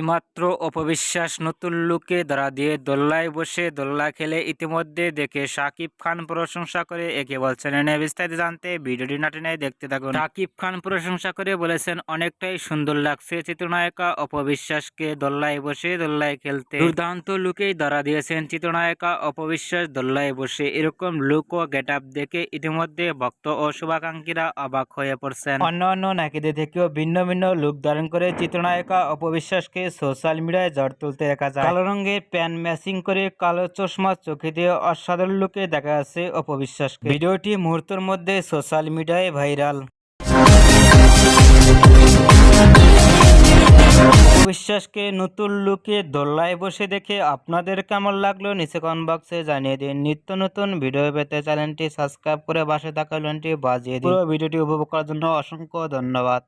এইমাত্র অপবিশ্বাস নতুন লুকে ধরা দিয়ে দোল্লায় বসে দোল্লা খেলে ইতিমধ্যে দেখে শাকিব খান প্রশংসা করে একে বলছেন। এনে বিস্তারিত জানতে ভিডিওটি না টেনে দেখতে থাকুন। শাকিব খান প্রশংসা করে বলেছেন, অনেকটাই সুন্দর লাগছে চিত্রনায়িকা অপবিশ্বাসকে দোল্লায় বসে দোল্লায় খেলতে। দুর্দান্ত লুকেই ধরা দিয়েছেন চিত্রনায়িকা অপবিশ্বাস দোল্লায় বসে। এরকম লুক ও গেট আপ দেখে ইতিমধ্যে ভক্ত ও শুভাকাঙ্ক্ষীরা অবাক হয়ে পড়ছেন। অন্যান্য নায়িকাদের থেকেও ভিন্ন ভিন্ন লুক ধারণ করে চিত্রনায়িকা অপবিশ্বাসকে সোশ্যাল মিডিয়ায় ঝড় তুলতে দেখা যায়। কালো রঙের প্যান্ট ম্যাচিং করে কালো চশমা চোখে দিয়ে অসাধারণ লুকে দেখা যাচ্ছে অপবিশ্বাসকে। ভিডিওটি মুহূর্তের মধ্যে সোশ্যাল মিডিয়ায় ভাইরাল। অপবিশ্বাসকে নতুন লুকে দোল্লায় বসে দেখে আপনাদের কেমন লাগলো নিচে কমেন্ট বক্সে জানিয়ে দিন। নিত্য নতুন ভিডিও পেতে চ্যানেলটি সাবস্ক্রাইব করে পাশে থাকা বেলটি বাজিয়ে দিন। পুরো ভিডিওটি উপভোগ করার জন্য অসংখ্য ধন্যবাদ।